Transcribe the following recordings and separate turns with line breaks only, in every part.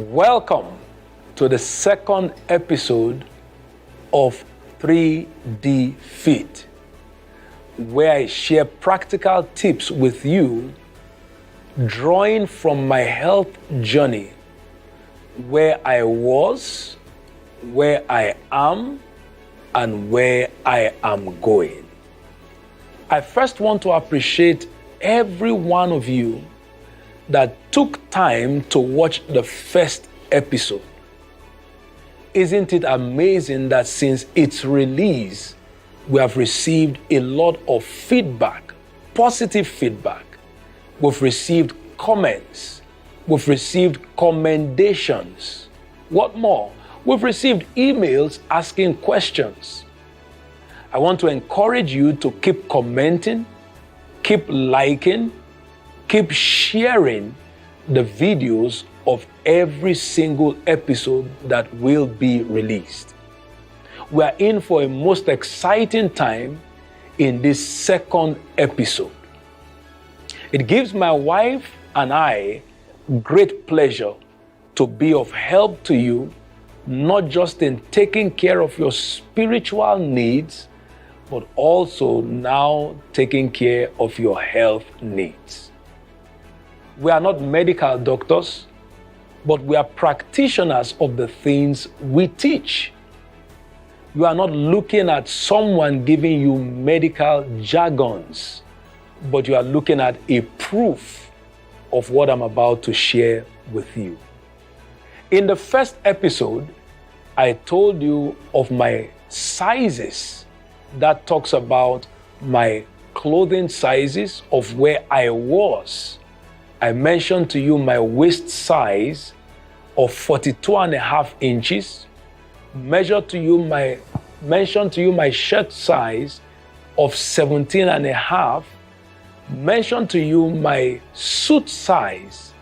Welcome to the second episode of 3D Fit, where I share practical tips with you, drawing from my health journey, where I was, where I am, and where I am going. I first want to appreciate every one of you that took time to watch the first episode. Isn't it amazing that since its release, we have received a lot of feedback, positive feedback. We've received comments. We've received commendations. What more? We've received emails asking questions. I want to encourage you to keep commenting, keep liking, keep sharing the videos of every single episode that will be released. We are in for a most exciting time in this second episode. It gives my wife and I great pleasure to be of help to you, not just in taking care of your spiritual needs, but also now taking care of your health needs. We are not medical doctors, but we are practitioners of the things we teach. You are not looking at someone giving you medical jargons, but you are looking at a proof of what I'm about to share with you. In the first episode, I told you of my sizes. That talks about my clothing sizes of where I was. I mentioned to you my waist size of 42.5 inches, mentioned to you my shirt size of 17.5, mentioned to you my suit size.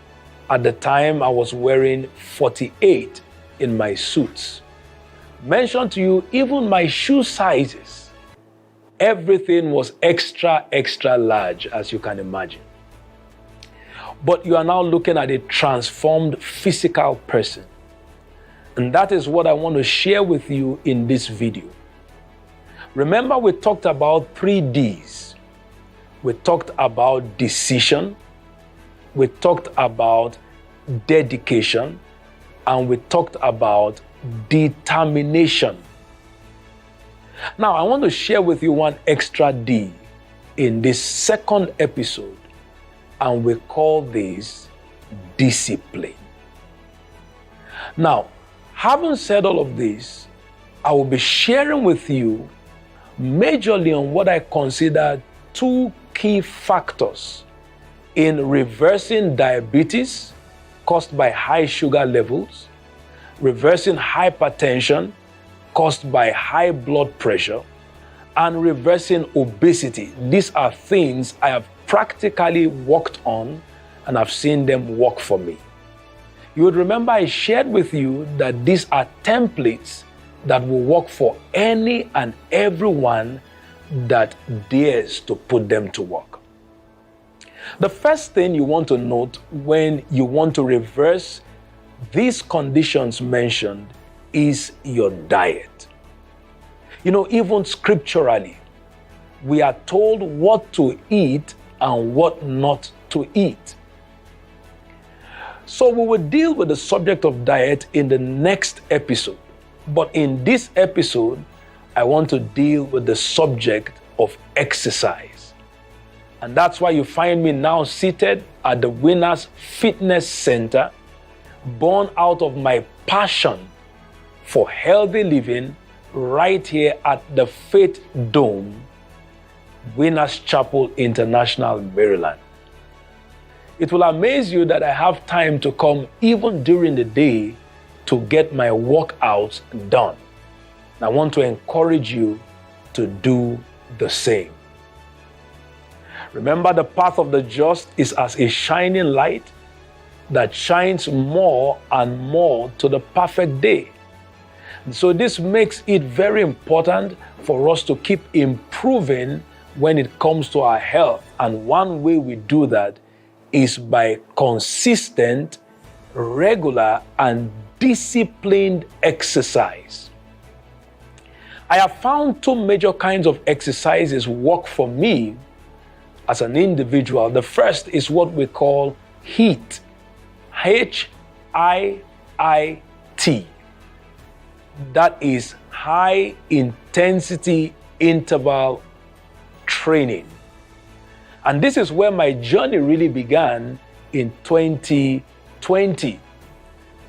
At the time I was wearing 48 in my suits. Mentioned to you even my shoe sizes. Everything was extra large, as you can imagine. But you are now looking at a transformed physical person. And that is what I want to share with you in this video. Remember, we talked about 3 Ds. We talked about decision, we talked about dedication, and we talked about determination. Now, I want to share with you one extra D in this second episode, and we call this discipline. Now, having said all of this, I will be sharing with you majorly on what I consider 2 key factors in reversing diabetes caused by high sugar levels, reversing hypertension caused by high blood pressure, and reversing obesity. These are things I have practically worked on, and I've seen them work for me. You would remember I shared with you that these are templates that will work for any and everyone that dares to put them to work. The first thing you want to note when you want to reverse these conditions mentioned is your diet. You know, even scripturally, we are told what to eat and what not to eat. So we will deal with the subject of diet in the next episode. But in this episode, I want to deal with the subject of exercise. And that's why you find me now seated at the Winners Fitness Center, born out of my passion for healthy living right here at the Faith Dome, Winners Chapel International, Maryland. It will amaze you that I have time to come even during the day to get my workouts done. And I want to encourage you to do the same. Remember, the path of the just is as a shining light that shines more and more to the perfect day. And so this makes it very important for us to keep improving when it comes to our health. And one way we do that is by consistent regular, and disciplined exercise. I have found two major kinds of exercises work for me as an individual. The first is what we call HIIT. HIIT. That is high intensity interval training. And this is where my journey really began in 2020.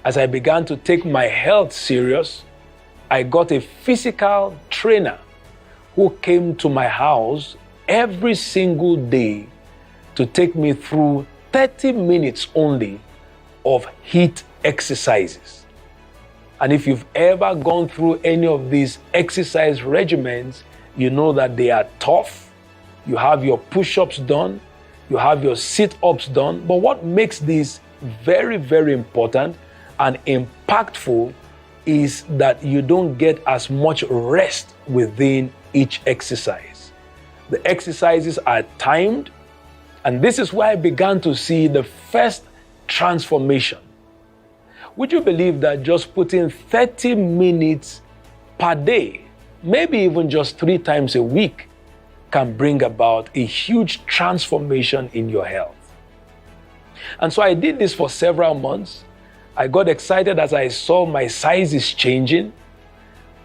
As I began to take my health serious, I got a physical trainer who came to my house every single day to take me through 30 minutes only of HIIT exercises. And if you've ever gone through any of these exercise regimens, you know that they are tough. You have your push-ups done, you have your sit-ups done. But what makes this very, very important and impactful is that you don't get as much rest within each exercise. The exercises are timed, and this is where I began to see the first transformation. Would you believe that just putting 30 minutes per day, maybe even just 3 times a week, can bring about a huge transformation in your health? And so I did this for several months. I got excited as I saw my sizes changing.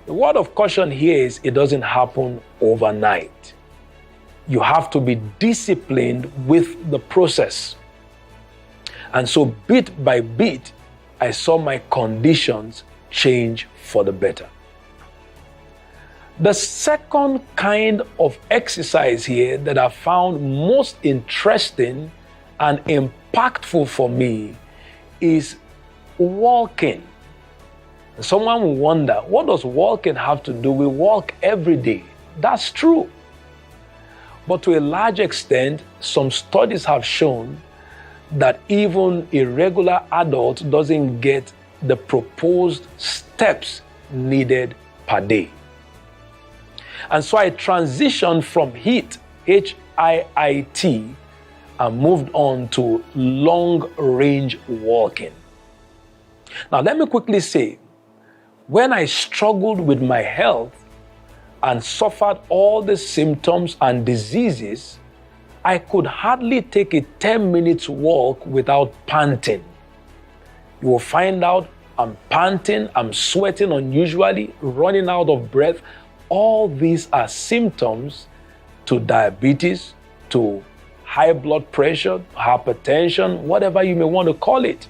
The word of caution here is it doesn't happen overnight. You have to be disciplined with the process. And so bit by bit, I saw my conditions change for the better. The second kind of exercise here that I found most interesting and impactful for me is walking. Someone will wonder, what does walking have to do? We walk every day. That's true. But to a large extent, some studies have shown that even a regular adult doesn't get the proposed steps needed per day. And so I transitioned from HIIT, HIIT, and moved on to long-range walking. Now, let me quickly say, when I struggled with my health and suffered all the symptoms and diseases, I could hardly take a 10-minute walk without panting. You will find out I'm panting, I'm sweating unusually, running out of breath. All these are symptoms to diabetes, to high blood pressure, hypertension, whatever you may want to call it.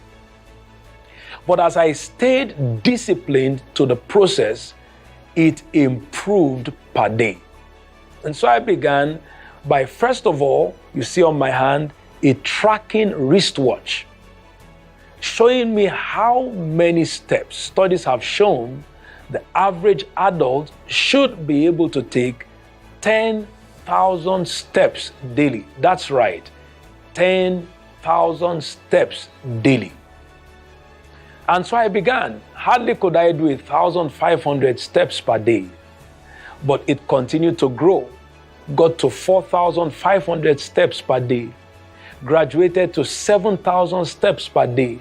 But as I stayed disciplined to the process, it improved per day. And so I began by, first of all, you see on my hand, a tracking wristwatch, showing me how many steps. Studies have shown the average adult should be able to take 10,000 steps daily. That's right, 10,000 steps daily. And so I began. Hardly could I do 1,500 steps per day, but it continued to grow. Got to 4,500 steps per day, graduated to 7,000 steps per day,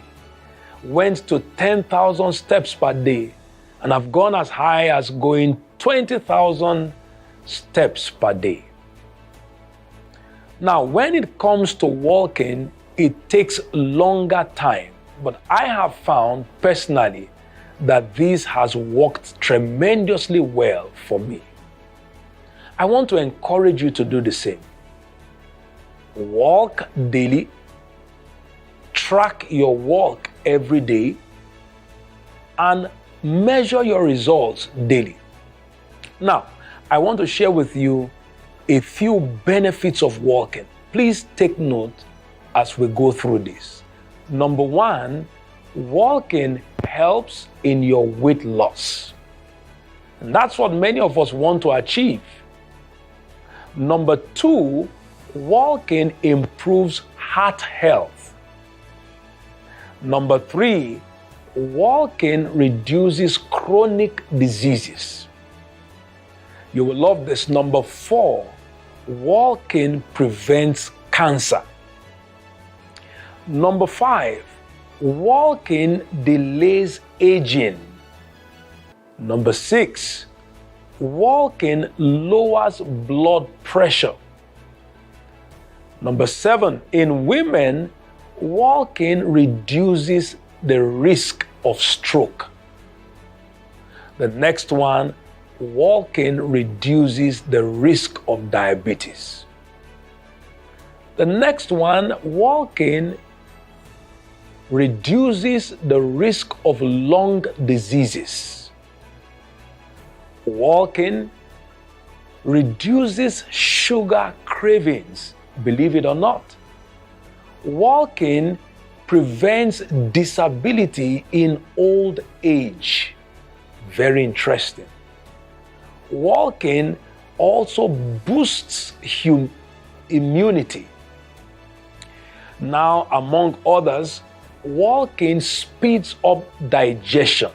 went to 10,000 steps per day, and I've gone as high as going 20,000 steps per day. Now, when it comes to walking, it takes longer time. But I have found personally that this has worked tremendously well for me. I want to encourage you to do the same. Walk daily. Track your walk every day. And measure your results daily. Now, I want to share with you a few benefits of walking. Please take note as we go through this. Number one, walking helps in your weight loss. And that's what many of us want to achieve. Number two, walking improves heart health. Number three, walking reduces chronic diseases. You will love this. Number four, walking prevents cancer. Number five, Walking delays aging. Number 6, walking lowers blood pressure. Number 7, in women, walking reduces the risk of stroke. The next one, walking reduces the risk of diabetes. The next one, walking reduces the risk of lung diseases. Walking reduces sugar cravings, believe it or not. Walking prevents disability in old age. Very interesting. Walking also boosts immunity. Now, among others, walking speeds up digestion.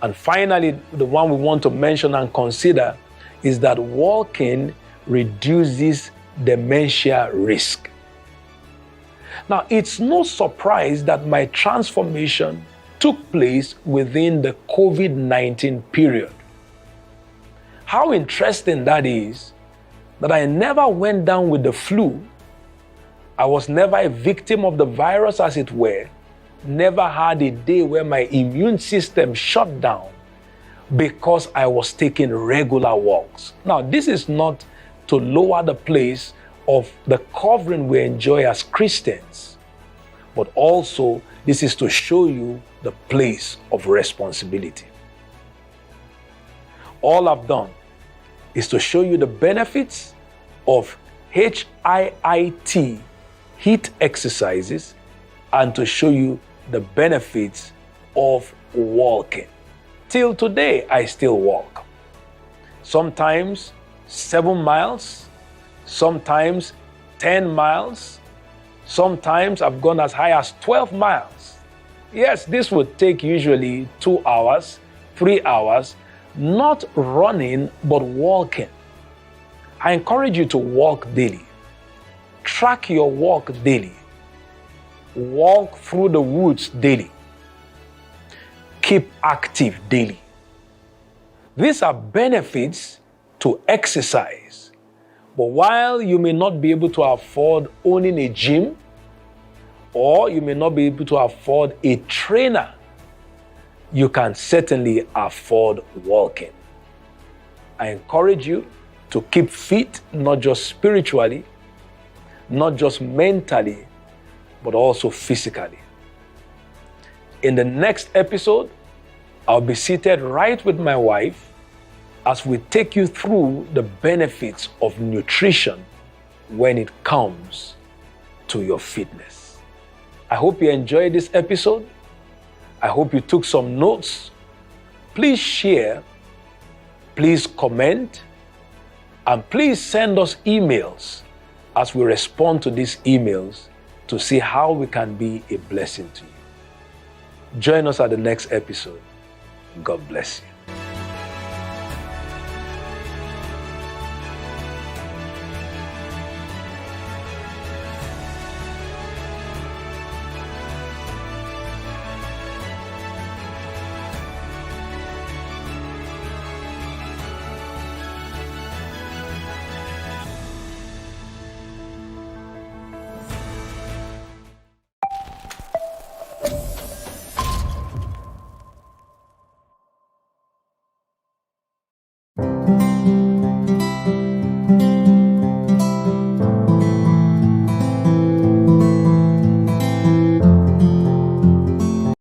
And finally, the one we want to mention and consider is that walking reduces dementia risk. Now, it's no surprise that my transformation took place within the COVID-19 period. How interesting that is, that I never went down with the flu. I was never a victim of the virus, as it were. Never had a day where my immune system shut down because I was taking regular walks. Now, this is not to lower the place of the covering we enjoy as Christians, but also this is to show you the place of responsibility. All I've done is to show you the benefits of HIIT, HIIT exercises, and to show you the benefits of walking. Till today, I still walk. Sometimes 7 miles, sometimes 10 miles, sometimes I've gone as high as 12 miles. Yes, this would take usually 2 hours, 3 hours, not running, but walking. I encourage you to walk daily. Track your walk daily. Walk through the woods daily. Keep active daily. These are benefits to exercise. But while you may not be able to afford owning a gym, or you may not be able to afford a trainer, you can certainly afford walking. I encourage you to keep fit, not just spiritually, not just mentally, but also physically. In the next episode, I'll be seated right with my wife as we take you through the benefits of nutrition when it comes to your fitness. I hope you enjoyed this episode. I hope you took some notes. Please share, please comment, and please send us emails as we respond to these emails to see how we can be a blessing to you. Join us at the next episode. God bless you.